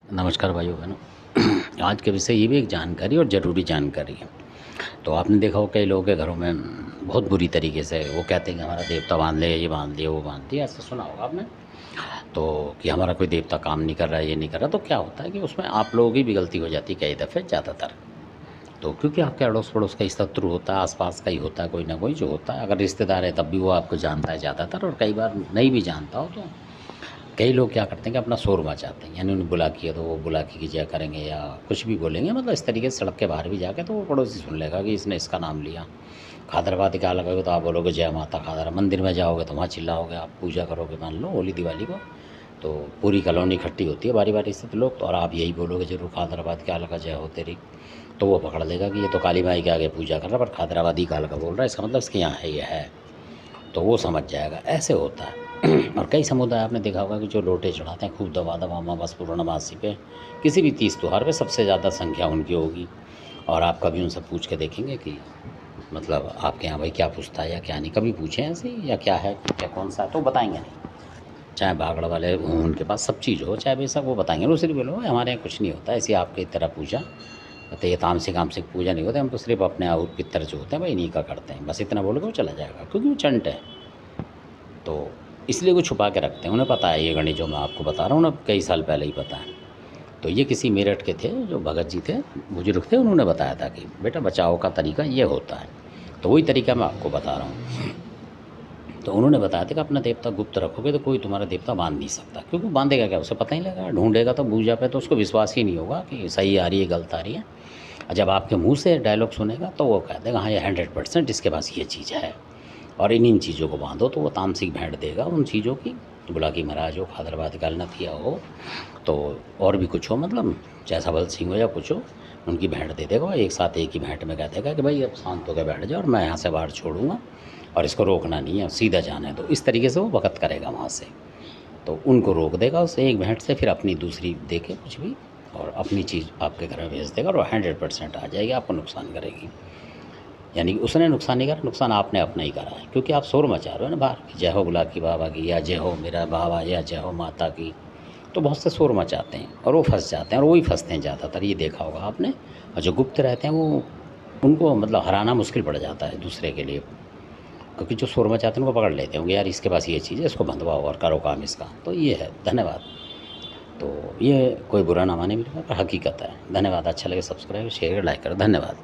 नमस्कार भाइयों बहनों। आज के विषय ये भी एक जानकारी और ज़रूरी जानकारी है। तो आपने देखा हो कई लोगों के घरों में बहुत बुरी तरीके से वो कहते हैं कि हमारा देवता बांध ले, ये बांध लिया, वो बांध दिया, ऐसा सुना होगा आपने। तो कि हमारा कोई देवता काम नहीं कर रहा है, ये नहीं कर रहा, तो क्या होता है कि उसमें आप लोगों की भी गलती हो जाती है कई दफ़े, ज़्यादातर। तो क्योंकि आपके अड़ोस पड़ोस का ही शत्रु होता है, आसपास का ही होता है कोई ना कोई जो होता है। अगर रिश्तेदार है तब भी वो आपको जानता है ज़्यादातर, और कई बार नहीं भी जानता हो तो कई लोग क्या करते हैं कि अपना शोर मचाते हैं, यानी उन्हें बुला किया तो वो बुला की जय करेंगे या कुछ भी बोलेंगे, मतलब इस तरीके से सड़क के बाहर भी जाके तो वो पड़ोसी सुन लेगा कि इसने इसका नाम लिया। खादराबाद क्या लगोगे तो आप बोलोगे जय माता खादरा, मंदिर में जाओगे तो वहाँ चिल्लाओगे, आप पूजा करोगे मान लो होली दिवाली को, तो पूरी कॉलोनी इकट्ठी होती है बारी बारी से तो लोग, तो और आप यही बोलोगे जरूर खादराबाद क्या लगा जय हो तेरी, तो वो पकड़ लेगा कि ये तो काली माई के आगे पूजा कर रहा है पर खादराबादी काल का बोल रहा है, इसका मतलब इसके यहाँ है ये है, तो वो समझ जाएगा। ऐसे होता है। और कई समुदाय आपने देखा होगा कि जो लोटे चढ़ाते हैं खूब दबा दबा अमावस पूर्णमासी पे, किसी भी तीज त्योहार पे सबसे ज़्यादा संख्या उनकी होगी। और आप कभी उनसे पूछ के देखेंगे कि मतलब आपके यहाँ भाई क्या पूछता है या क्या नहीं, कभी पूछें ऐसे या क्या है क्या कौन सा है, तो बताएंगे नहीं। चाहे भागड़ वाले हों उनके पास सब चीज़ हो, चाहे बेशक वो बताएंगे, वो सिर्फ बोलो हमारे यहाँ कुछ नहीं होता ऐसी आपकी तरह पूजा, तो ये तामसिक आमसिक पूजा नहीं होता, हम तो सिर्फ अपने आहुत पितर जो होते हैं भाई इन्हीं का करते हैं, बस इतना बोलोगे वो चला जाएगा, क्योंकि वो चंट है। तो इसलिए वो छुपा के रखते हैं, उन्हें पता है ये गणित जो मैं आपको बता रहा हूँ ना कई साल पहले ही पता है। तो ये किसी मेरठ के थे जो भगत जी थे, बुजुर्ग थे, उन्होंने बताया था कि बेटा बचाव का तरीका ये होता है, तो वही तरीका मैं आपको बता रहा हूँ। तो उन्होंने बताया था कि अपना देवता गुप्त रखोगे तो कोई तुम्हारा देवता बांध नहीं सकता, क्योंकि बांधेगा क्या, उसे पता ही लगा, ढूंढेगा तो पूजा पे तो उसको विश्वास ही नहीं होगा कि सही आ रही है गलत आ रही है। और जब आपके मुंह से डायलॉग सुनेगा तो वो कह देगा हाँ ये 100% इसके पास ये चीज़ है, और इन चीज़ों को बांधो, तो वो तामसिक भेंट देगा उन चीज़ों की, बुलाकी महाराज हो, खादराबाद काल नथिया हो, तो और भी कुछ हो, मतलब चाहे सबल सिंह हो या कुछ हो, उनकी भेंट दे देगा। एक साथ एक ही भेंट में कह देगा कि भाई अब शांत होकर बैठ जाओ और मैं यहाँ से बाहर छोड़ूंगा और इसको रोकना नहीं है, सीधा जाना है। तो इस तरीके से वो भगत करेगा वहाँ से, तो उनको रोक देगा उस एक भेंट से, फिर अपनी दूसरी दे के कुछ भी और अपनी चीज़ आपके घर में भेज देगा और 100% आ जाएगी, आपको नुकसान करेगी। यानी कि उसने नुकसान नहीं करा, नुकसान आपने अपना ही करा है, क्योंकि आप शोर मचा रहे हो ना बाहर कि जय हो बुलाकी बाबा की या जय हो मेरा बाबा या जय हो माता की, तो बहुत से शोर मचाते हैं और वो फंस जाते हैं, और वही फंसते हैं ज़्यादातर, ये देखा होगा आपने। और जो गुप्त रहते हैं वो उनको मतलब हराना मुश्किल पड़ जाता है दूसरे के लिए, क्योंकि जो शोर मचाते हैं उनको पकड़ लेते हैं यार इसके पास ये चीज़ है, इसको बंधवाओ और करो काम इसका, तो ये है। धन्यवाद। तो ये कोई बुरा ना माने मेरे पर हकीकत है। धन्यवाद। अच्छा लगे सब्सक्राइब शेयर लाइक करो। धन्यवाद।